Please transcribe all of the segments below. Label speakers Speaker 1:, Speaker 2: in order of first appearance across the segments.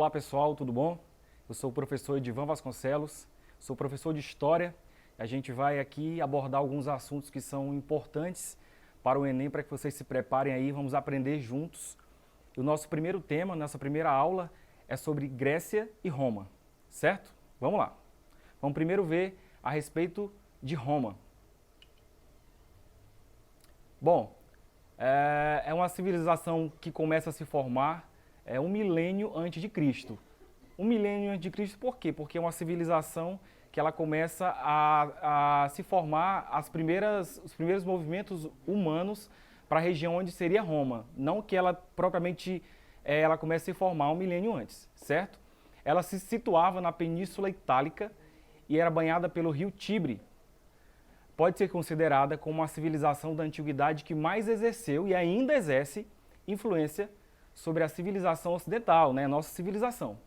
Speaker 1: Olá pessoal, tudo bom? Eu sou o professor Edivan Vasconcelos, sou professor de História. A gente vai aqui abordar alguns assuntos que são importantes para o Enem, para que vocês se preparem aí, vamos aprender juntos. E o nosso primeiro tema, nossa primeira aula, é sobre Grécia e Roma, certo? Vamos lá. Vamos primeiro ver a respeito de Roma. Bom, é uma civilização que começa a se formar 1 milênio antes de Cristo. 1 milênio antes de Cristo por quê? Porque é uma civilização que ela começa a se formar os primeiros movimentos humanos para a região onde seria Roma. Não que ela propriamente ela comece a se formar 1 milênio antes, certo? Ela se situava na Península Itálica e era banhada pelo rio Tibre. Pode ser considerada como a civilização da antiguidade que mais exerceu e ainda exerce influência sobre a civilização ocidental, né? Nossa civilização.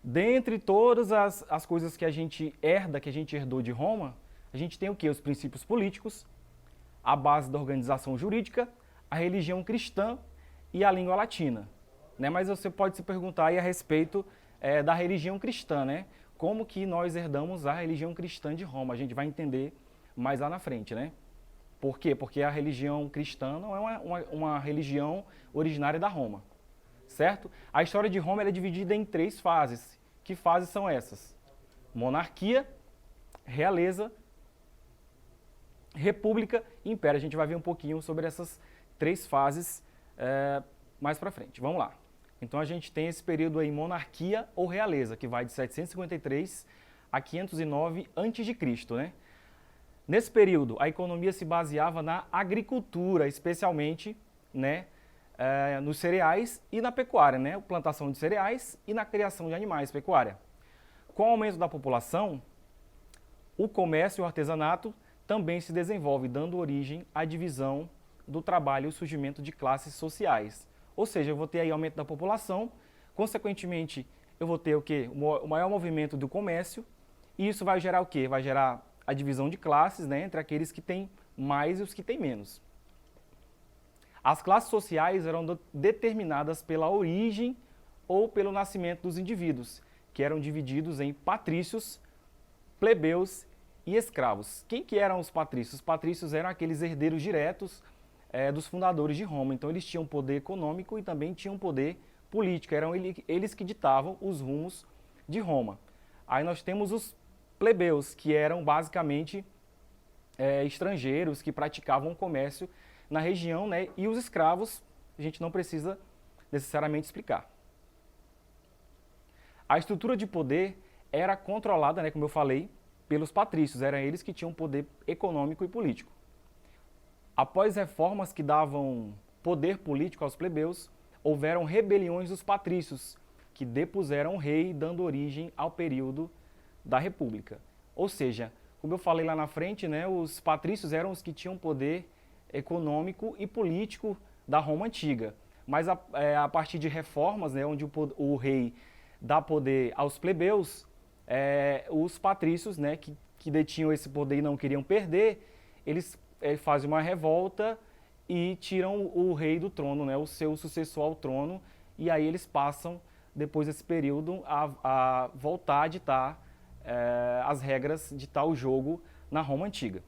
Speaker 1: Dentre todas as coisas que a gente herda, que a gente herdou de Roma, a gente tem o quê? Os princípios políticos, a base da organização jurídica, a religião cristã e a língua latina. Né? Mas você pode se perguntar aí a respeito da religião cristã, né? Como que nós herdamos a religião cristã de Roma? A gente vai entender mais lá na frente, né? Por quê? Porque a religião cristã não é uma religião originária da Roma, certo? A história de Roma é dividida em 3 fases. Que fases são essas? Monarquia, realeza, república e império. A gente vai ver um pouquinho sobre essas 3 fases mais pra frente. Vamos lá. Então a gente tem esse período aí, monarquia ou realeza, que vai de 753 a 509 a.C., né? Nesse período, a economia se baseava na agricultura, especialmente, né, nos cereais e na pecuária, né, plantação de cereais e na criação de animais, pecuária. Com o aumento da população, o comércio e o artesanato também se desenvolve, dando origem à divisão do trabalho e o surgimento de classes sociais. Ou seja, eu vou ter aí aumento da população, consequentemente, eu vou ter o quê? O maior movimento do comércio, e isso vai gerar o quê? Vai gerar a divisão de classes, né, entre aqueles que têm mais e os que têm menos. As classes sociais eram determinadas pela origem ou pelo nascimento dos indivíduos, que eram divididos em patrícios, plebeus e escravos. Quem que eram os patrícios? Os patrícios eram aqueles herdeiros diretos dos fundadores de Roma. Então eles tinham poder econômico e também tinham poder político. Eram eles que ditavam os rumos de Roma. Aí nós temos os plebeus, que eram basicamente estrangeiros que praticavam comércio na região, né? E os escravos, a gente não precisa necessariamente explicar. A estrutura de poder era controlada, né, como eu falei, pelos patrícios, eram eles que tinham poder econômico e político. Após reformas que davam poder político aos plebeus, houveram rebeliões dos patrícios, que depuseram o rei, dando origem ao período da República. Ou seja, como eu falei lá na frente, né, os patrícios eram os que tinham poder econômico e político da Roma Antiga. Mas a partir de reformas, né, onde o rei dá poder aos plebeus, os patrícios, né, que detinham esse poder e não queriam perder, eles fazem uma revolta e tiram o rei do trono, né, o seu sucessor ao trono, e aí eles passam, depois desse período, a voltar a ditar as regras de tal jogo na Roma Antiga.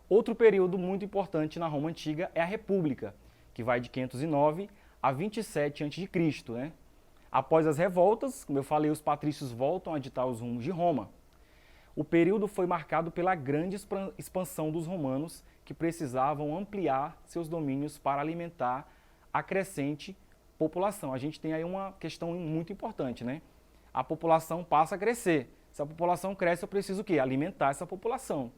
Speaker 1: Outro período muito importante na Roma Antiga é a República, que vai de 509 a 27 a.C., né? Após as revoltas, como eu falei, os patrícios voltam a ditar os rumos de Roma. O período foi marcado pela grande expansão dos romanos, que precisavam ampliar seus domínios para alimentar a crescente população. A gente tem aí uma questão muito importante, né? A população passa a crescer. Se a população cresce, eu preciso o quê? Alimentar essa população,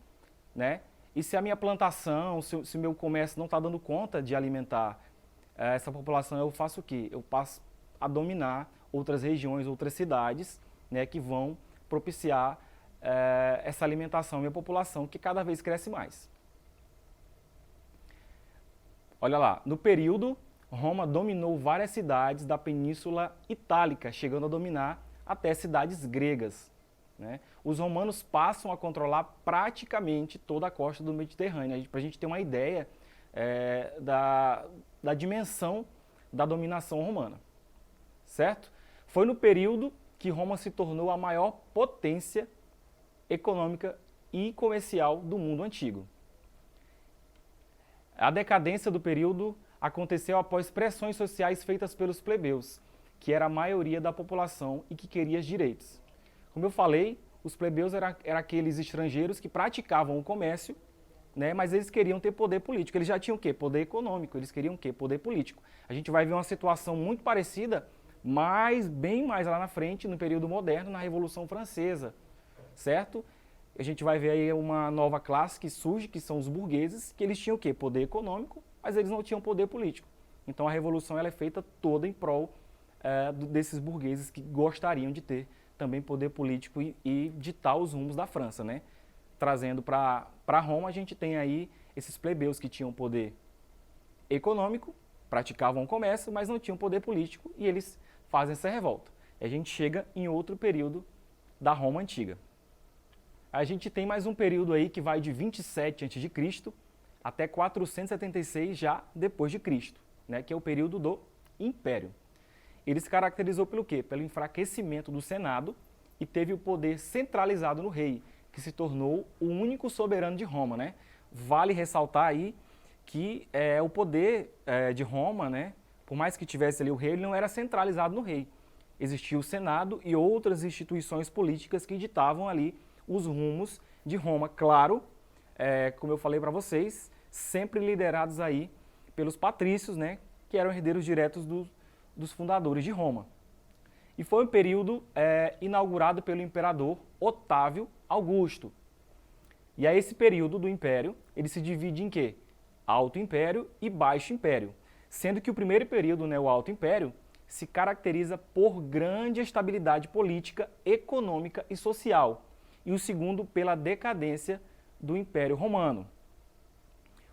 Speaker 1: né? E se a minha plantação, se o meu comércio não está dando conta de alimentar essa população, eu faço o quê? Eu passo a dominar outras regiões, outras cidades, né, que vão propiciar essa alimentação à minha população, que cada vez cresce mais. Olha lá, no período, Roma dominou várias cidades da Península Itálica, chegando a dominar até cidades gregas, né? Os romanos passam a controlar praticamente toda a costa do Mediterrâneo. Para a gente ter uma ideia da dimensão da dominação romana, certo? Foi no período que Roma se tornou a maior potência econômica e comercial do mundo antigo. A decadência do período aconteceu após pressões sociais feitas pelos plebeus, que era a maioria da população e que queria direitos. Como eu falei, os plebeus eram aqueles estrangeiros que praticavam o comércio, né, mas eles queriam ter poder político. Eles já tinham o quê? Poder econômico. Eles queriam o quê? Poder político. A gente vai ver uma situação muito parecida, mas bem mais lá na frente, no período moderno, na Revolução Francesa, certo? A gente vai ver aí uma nova classe que surge, que são os burgueses, que eles tinham o quê? Poder econômico, mas eles não tinham poder político. Então a Revolução ela é feita toda em prol desses burgueses que gostariam de ter também poder político e ditar os rumos da França, né? Trazendo para Roma, a gente tem aí esses plebeus que tinham poder econômico, praticavam o comércio, mas não tinham poder político e eles fazem essa revolta. E a gente chega em outro período da Roma Antiga. A gente tem mais um período aí que vai de 27 a.C. até 476 já depois de Cristo, né? Que é o período do Império. Ele se caracterizou pelo quê? Pelo enfraquecimento do Senado e teve o poder centralizado no rei, que se tornou o único soberano de Roma, né? Vale ressaltar aí que o poder de Roma, né? Por mais que tivesse ali o rei, ele não era centralizado no rei. Existia o Senado e outras instituições políticas que ditavam ali os rumos de Roma. Claro, como eu falei para vocês, sempre liderados aí pelos patrícios, né? Que eram herdeiros diretos dos fundadores de Roma. E foi um período inaugurado pelo imperador Otávio Augusto. E aí esse período do Império, ele se divide em quê? Alto Império e Baixo Império. Sendo que o primeiro período, né, o Alto Império, se caracteriza por grande estabilidade política, econômica e social. E o segundo pela decadência do Império Romano.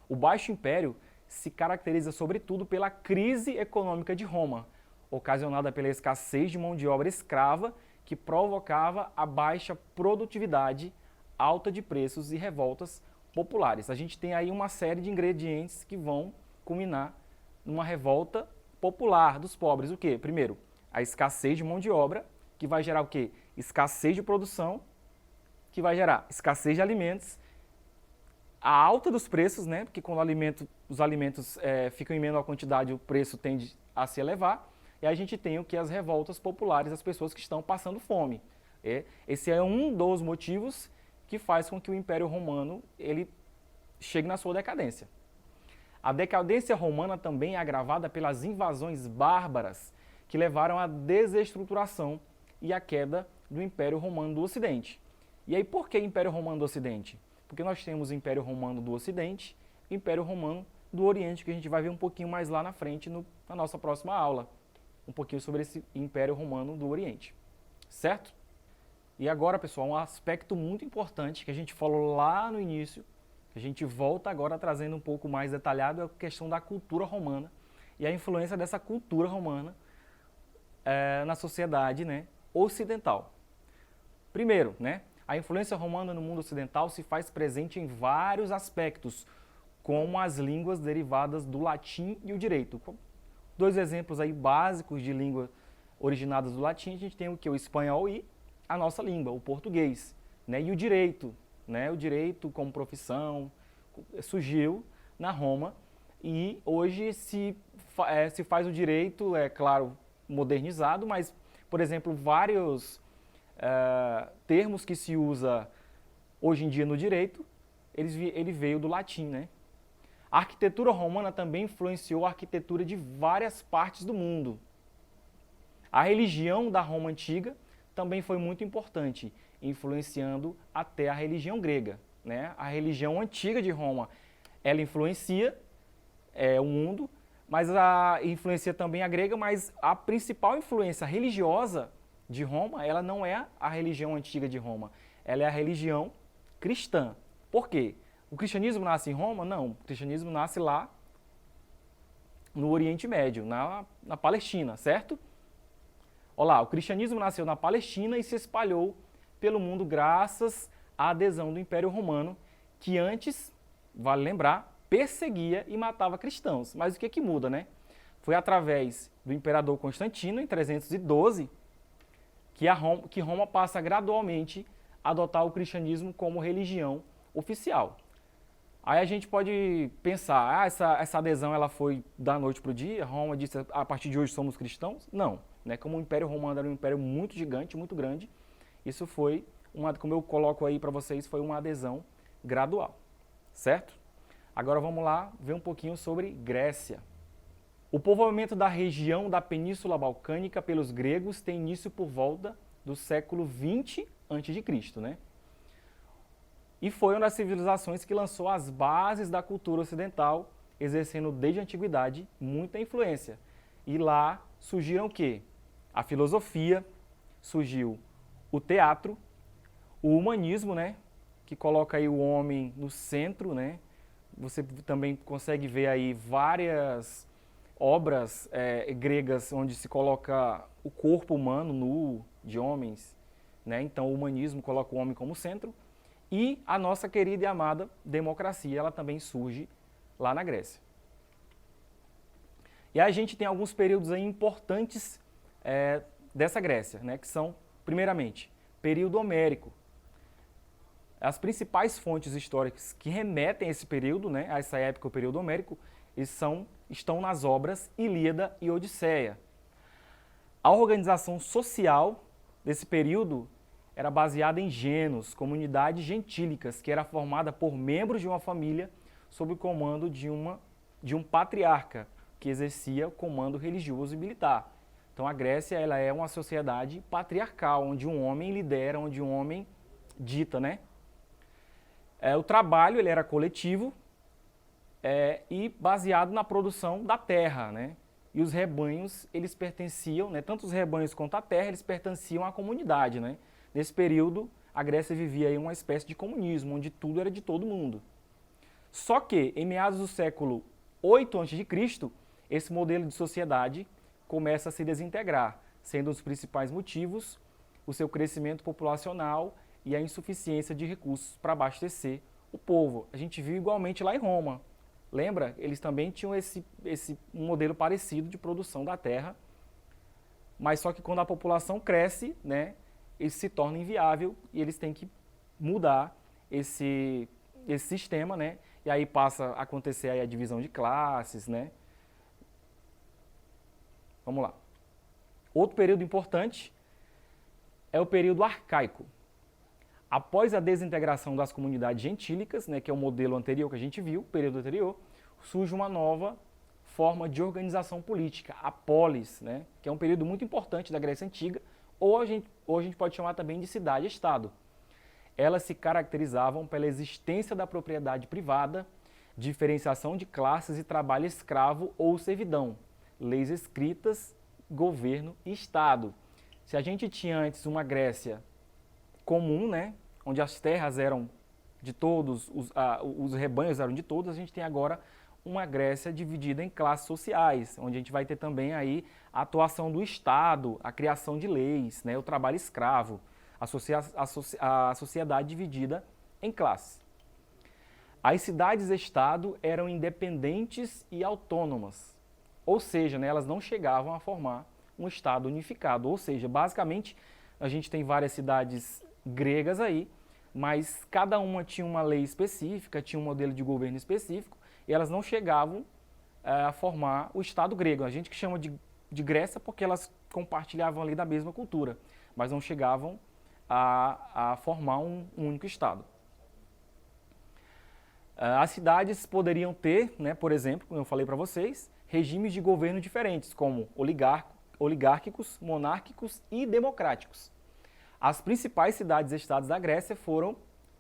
Speaker 1: O Baixo Império se caracteriza sobretudo pela crise econômica de Roma, ocasionada pela escassez de mão de obra escrava que provocava a baixa produtividade, alta de preços e revoltas populares. A gente tem aí uma série de ingredientes que vão culminar numa revolta popular dos pobres. O quê? Primeiro, a escassez de mão de obra, que vai gerar o quê? Escassez de produção, que vai gerar escassez de alimentos, a alta dos preços, né? Porque quando os alimentos ficam em menor quantidade, o preço tende a se elevar. E aí a gente tem o que? As revoltas populares, as pessoas que estão passando fome. Esse é um dos motivos que faz com que o Império Romano ele chegue na sua decadência. A decadência romana também é agravada pelas invasões bárbaras que levaram à desestruturação e à queda do Império Romano do Ocidente. E aí por que Império Romano do Ocidente? Porque nós temos o Império Romano do Ocidente e o Império Romano do Oriente, que a gente vai ver um pouquinho mais lá na frente na nossa próxima aula. Um pouquinho sobre esse Império Romano do Oriente, certo? E agora, pessoal, um aspecto muito importante que a gente falou lá no início, que a gente volta agora trazendo um pouco mais detalhado, é a questão da cultura romana e a influência dessa cultura romana na sociedade, né, ocidental. Primeiro, né, a influência romana no mundo ocidental se faz presente em vários aspectos, como as línguas derivadas do latim e o direito. Dois exemplos aí básicos de língua originadas do latim, a gente tem o que? O espanhol e a nossa língua, o português, né? E o direito, né? O direito como profissão surgiu na Roma e hoje se faz o direito, claro, modernizado, mas, por exemplo, vários termos que se usa hoje em dia no direito, ele veio do latim, né? A arquitetura romana também influenciou a arquitetura de várias partes do mundo. A religião da Roma antiga também foi muito importante, influenciando até a religião grega, né? A religião antiga de Roma, ela influencia o mundo, mas influencia também a grega, mas a principal influência religiosa de Roma, ela não é a religião antiga de Roma, ela é a religião cristã. Por quê? O cristianismo nasce em Roma? Não, o cristianismo nasce lá no Oriente Médio, na Palestina, certo? Olha lá, o cristianismo nasceu na Palestina e se espalhou pelo mundo graças à adesão do Império Romano, que antes, vale lembrar, perseguia e matava cristãos. Mas o que muda, né? foi através do imperador Constantino, em 312, que Roma passa gradualmente a adotar o cristianismo como religião oficial. Aí a gente pode pensar, essa adesão ela foi da noite para o dia, Roma disse, a partir de hoje somos cristãos? Não. Né? Como o Império Romano era um império muito gigante, muito grande, isso foi, como eu coloco aí para vocês, foi uma adesão gradual, certo? Agora vamos lá ver um pouquinho sobre Grécia. O povoamento da região da Península Balcânica pelos gregos tem início por volta do século 20 a.C., né? E foi uma das civilizações que lançou as bases da cultura ocidental, exercendo desde a antiguidade muita influência. E lá surgiram o quê? A filosofia, surgiu o teatro, o humanismo, né? Que coloca aí o homem no centro, né? Você também consegue ver aí várias obras gregas onde se coloca o corpo humano nu de homens, né? Então o humanismo coloca o homem como centro. E a nossa querida e amada democracia, ela também surge lá na Grécia. E a gente tem alguns períodos aí importantes dessa Grécia, né, que são, primeiramente, período homérico. As principais fontes históricas que remetem a esse período, né, a essa época, o período homérico, estão nas obras Ilíada e Odisseia. A organização social desse período era baseada em genos, comunidades gentílicas, que era formada por membros de uma família sob o comando de um patriarca, que exercia o comando religioso e militar. Então a Grécia ela é uma sociedade patriarcal, onde um homem lidera, onde um homem dita, né? O trabalho ele era coletivo e baseado na produção da terra, né? E os rebanhos, eles pertenciam, né? Tanto os rebanhos quanto a terra, eles pertenciam à comunidade, né? Nesse período, a Grécia vivia em uma espécie de comunismo, onde tudo era de todo mundo. Só que, em meados do século 8 a.C., esse modelo de sociedade começa a se desintegrar, sendo os principais motivos o seu crescimento populacional e a insuficiência de recursos para abastecer o povo. A gente viu igualmente lá em Roma. Lembra? Eles também tinham um modelo parecido de produção da terra, mas só que quando a população cresce, né, isso se torna inviável e eles têm que mudar esse sistema, né? E aí passa a acontecer aí a divisão de classes, né? Vamos lá. Outro período importante é o período arcaico. Após a desintegração das comunidades gentílicas, né, que é o modelo anterior que a gente viu, o período anterior, surge uma nova forma de organização política, a polis, né, que é um período muito importante da Grécia Antiga, ou a gente pode chamar também de cidade-estado. Elas se caracterizavam pela existência da propriedade privada, diferenciação de classes e trabalho escravo ou servidão, leis escritas, governo e Estado. Se a gente tinha antes uma Grécia comum, né, onde as terras eram de todos, os rebanhos eram de todos, a gente tem agora uma Grécia dividida em classes sociais, onde a gente vai ter também aí a atuação do Estado, a criação de leis, né, o trabalho escravo, a sociedade dividida em classes. As cidades-estado eram independentes e autônomas, ou seja, né, elas não chegavam a formar um Estado unificado, ou seja, basicamente a gente tem várias cidades gregas aí, mas cada uma tinha uma lei específica, tinha um modelo de governo específico, e elas não chegavam a formar o Estado grego. A gente que chama de Grécia porque elas compartilhavam ali da mesma cultura, mas não chegavam a formar um único Estado. As cidades poderiam ter, né, por exemplo, como eu falei para vocês, regimes de governo diferentes, como oligárquicos, monárquicos e democráticos. As principais cidades-estados da Grécia foram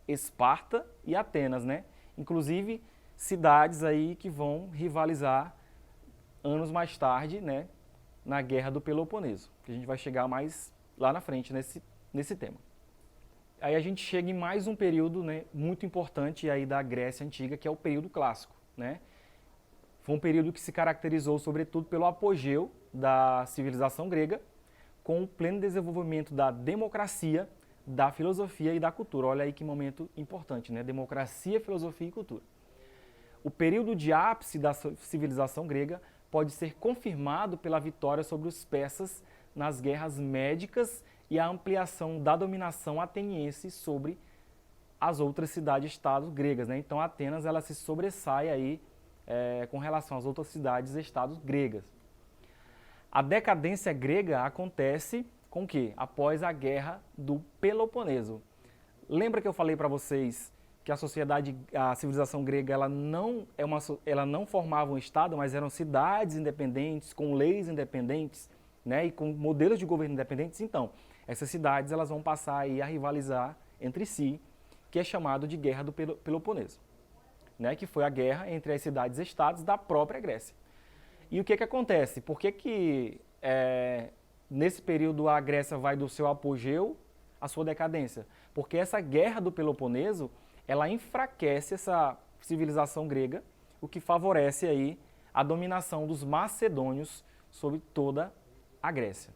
Speaker 1: Esparta e Atenas, né? Inclusive cidades aí que vão rivalizar anos mais tarde, né, na Guerra do Peloponeso, que a gente vai chegar mais lá na frente nesse tema. Aí a gente chega em mais um período, né, muito importante aí da Grécia Antiga, que é o período clássico, né? Foi um período que se caracterizou sobretudo pelo apogeu da civilização grega, com o pleno desenvolvimento da democracia, da filosofia e da cultura. Olha aí que momento importante, né? Democracia, filosofia e cultura. O período de ápice da civilização grega pode ser confirmado pela vitória sobre os persas nas guerras médicas e a ampliação da dominação ateniense sobre as outras cidades-estados gregas, né? Então Atenas ela se sobressai aí com relação às outras cidades-estados gregas. A decadência grega acontece com o quê? Após a Guerra do Peloponeso. Lembra que eu falei para vocês que a civilização grega, ela não formava um estado, mas eram cidades independentes, com leis independentes, né, e com modelos de governo independentes? Então, essas cidades elas vão passar aí a rivalizar entre si, que é chamado de Guerra do Peloponeso, né, que foi a guerra entre as cidades-estados da própria Grécia. E o que acontece? Por que nesse período a Grécia vai do seu apogeu à sua decadência? Porque essa Guerra do Peloponeso, ela enfraquece essa civilização grega, o que favorece aí a dominação dos macedônios sobre toda a Grécia.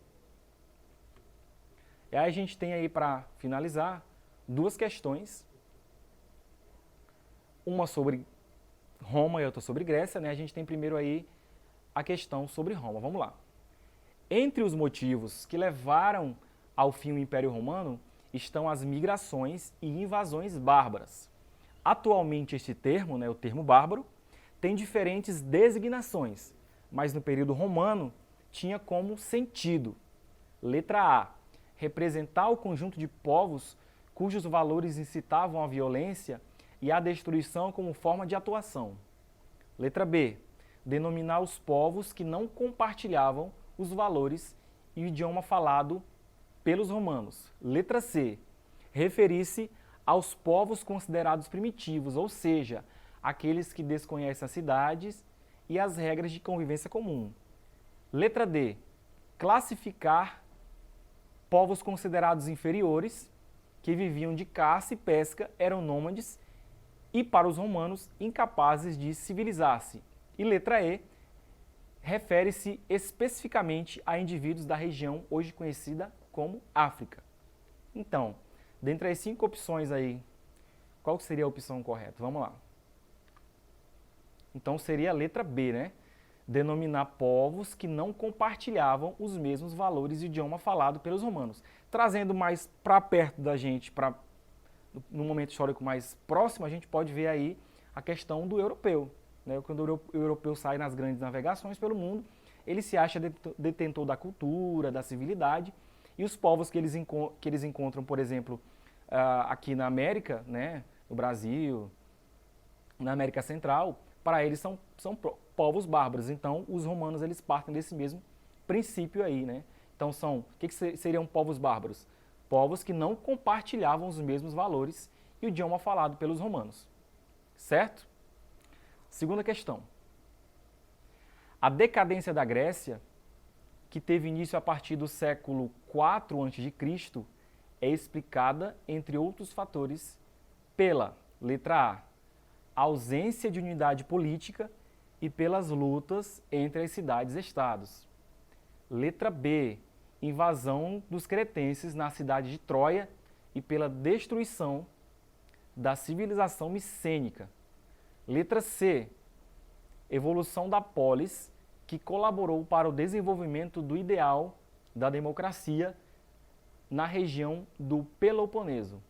Speaker 1: E aí a gente tem aí, para finalizar, duas questões. Uma sobre Roma e outra sobre Grécia, né? A gente tem primeiro aí a questão sobre Roma. Vamos lá. Entre os motivos que levaram ao fim o Império Romano estão as migrações e invasões bárbaras. Atualmente este termo, né, o termo bárbaro, tem diferentes designações, mas no período romano tinha como sentido, letra A, representar o conjunto de povos cujos valores incitavam a violência e a destruição como forma de atuação. Letra B, denominar os povos que não compartilhavam os valores e o idioma falado pelos romanos. Letra C, referir-se aos povos considerados primitivos, ou seja, aqueles que desconhecem as cidades e as regras de convivência comum. Letra D, classificar povos considerados inferiores, que viviam de caça e pesca, eram nômades e, para os romanos, incapazes de civilizar-se. E letra E, refere-se especificamente a indivíduos da região hoje conhecida como África. Então, dentre as 5 opções aí, qual seria a opção correta? Vamos lá. Então seria a letra B, né? Denominar povos que não compartilhavam os mesmos valores e idioma falado pelos romanos. Trazendo mais para perto da gente, no momento histórico mais próximo, a gente pode ver aí a questão do europeu, né? Quando o europeu sai nas grandes navegações pelo mundo, ele se acha detentor da cultura, da civilidade, e os povos que eles encontram, por exemplo, aqui na América, né, no Brasil, na América Central, para eles são povos bárbaros. Então, os romanos eles partem desse mesmo princípio aí, né? Então, o que seriam povos bárbaros? Povos que não compartilhavam os mesmos valores e o idioma falado pelos romanos. Certo? Segunda questão. A decadência da Grécia, que teve início a partir do século IV a.C., é explicada, entre outros fatores, pela letra A, ausência de unidade política e pelas lutas entre as cidades-estados. Letra B, invasão dos cretenses na cidade de Troia e pela destruição da civilização micênica. Letra C, evolução da polis, que colaborou para o desenvolvimento do ideal da democracia na região do Peloponeso.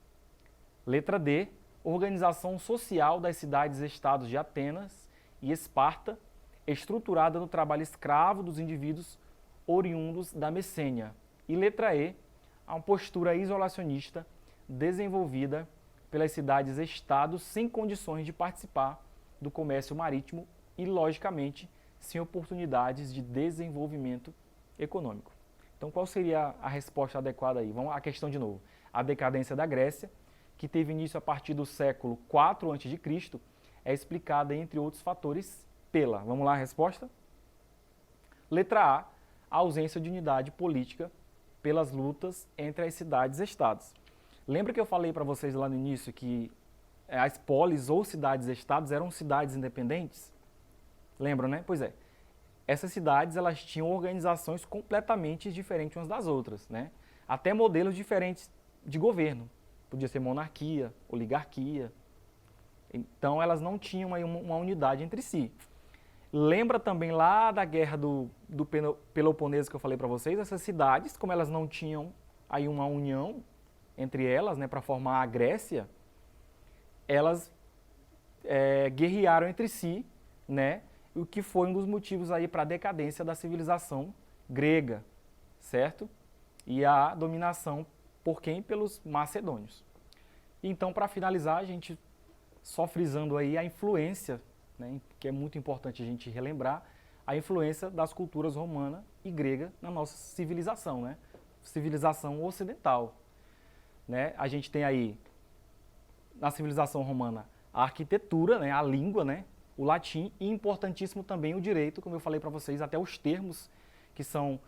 Speaker 1: Letra D, organização social das cidades-estados de Atenas e Esparta, estruturada no trabalho escravo dos indivíduos oriundos da Messênia. E letra E, a postura isolacionista desenvolvida pelas cidades-estados sem condições de participar do comércio marítimo e, logicamente, sem oportunidades de desenvolvimento econômico. Então, qual seria a resposta adequada aí? Vamos à questão de novo. A decadência da Grécia, que teve início a partir do século IV a.C., é explicada, entre outros fatores, pela... Vamos lá a resposta? Letra A, a ausência de unidade política pelas lutas entre as cidades-estados. Lembra que eu falei para vocês lá no início que as polis ou cidades-estados eram cidades independentes? Lembram, né? Pois é. Essas cidades, elas tinham organizações completamente diferentes umas das outras, né? Até modelos diferentes de governo. Podia ser monarquia, oligarquia. Então, elas não tinham uma unidade entre si. Lembra também lá da guerra do Peloponeso que eu falei para vocês? Essas cidades, como elas não tinham aí uma união entre elas, né, para formar a Grécia, elas guerrearam entre si, né, o que foi um dos motivos aí para a decadência da civilização grega, certo? E a dominação por quem? Pelos macedônios. Então, para finalizar, a gente só frisando aí a influência, né, que é muito importante a gente relembrar, a influência das culturas romana e grega na nossa civilização, né? Civilização ocidental. Né? A gente tem aí, na civilização romana, a arquitetura, né, a língua, né, o latim e, importantíssimo também, o direito, como eu falei para vocês, até os termos que são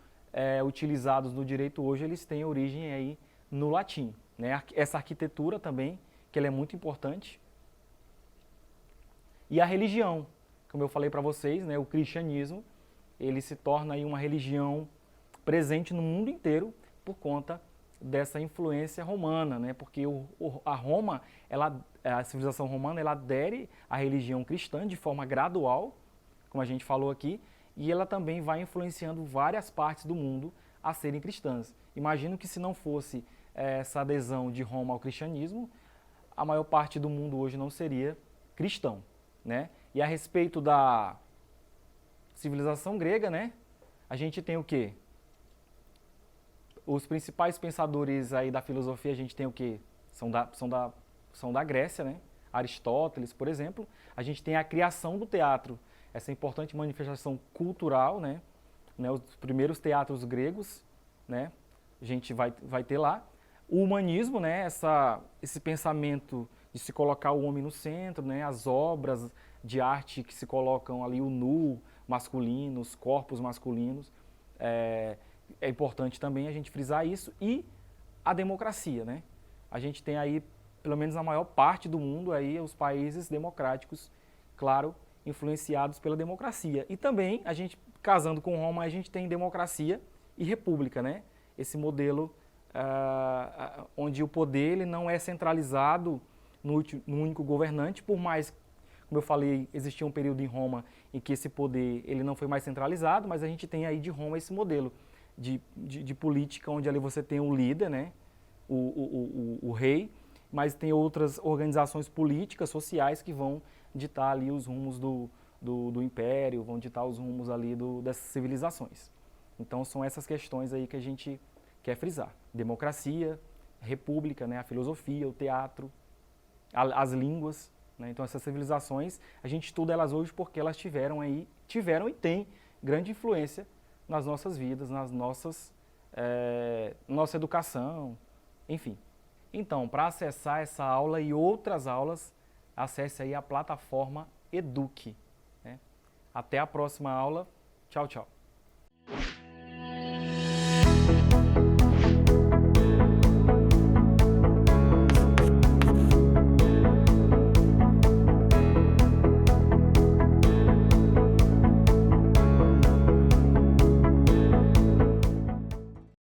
Speaker 1: utilizados no direito hoje, eles têm origem aí no latim. Né? Essa arquitetura também, que ela é muito importante. E a religião, como eu falei para vocês, né, o cristianismo, ele se torna aí uma religião presente no mundo inteiro por conta dessa influência romana, né? Porque a Roma, a civilização romana, ela adere à religião cristã de forma gradual, como a gente falou aqui, e ela também vai influenciando várias partes do mundo a serem cristãs. Imagino que se não fosse essa adesão de Roma ao cristianismo, a maior parte do mundo hoje não seria cristão, né? E a respeito da civilização grega, né? A gente tem o quê? Os principais pensadores aí da filosofia, a gente tem o quê? São da Grécia, né? Aristóteles, por exemplo. A gente tem a criação do teatro, essa importante manifestação cultural, né? Os primeiros teatros gregos, né? A gente vai ter lá. O humanismo, né? Esse pensamento de se colocar o homem no centro, né? As obras de arte que se colocam ali, o nu masculino, os corpos masculinos. É importante também a gente frisar isso. E a democracia, né? A gente tem aí, pelo menos na maior parte do mundo, aí, os países democráticos, claro, influenciados pela democracia. E também, a gente, casando com Roma, a gente tem democracia e república, né? Esse modelo onde o poder ele não é centralizado no único governante, por mais, como eu falei, existia um período em Roma em que esse poder ele não foi mais centralizado, mas a gente tem aí de Roma esse modelo de política, onde ali você tem o líder, né? O rei, mas tem outras organizações políticas, sociais, que vão ditar ali os rumos do império, vão ditar os rumos ali dessas civilizações. Então são essas questões aí que a gente quer frisar. Democracia, república, né? A filosofia, o teatro, as línguas, né? Então essas civilizações, a gente estuda elas hoje porque elas tiveram e têm grande influência nas nossas vidas, nossa educação, enfim. Então, para acessar essa aula e outras aulas, acesse aí a plataforma Eduque. Né? Até a próxima aula. Tchau, tchau.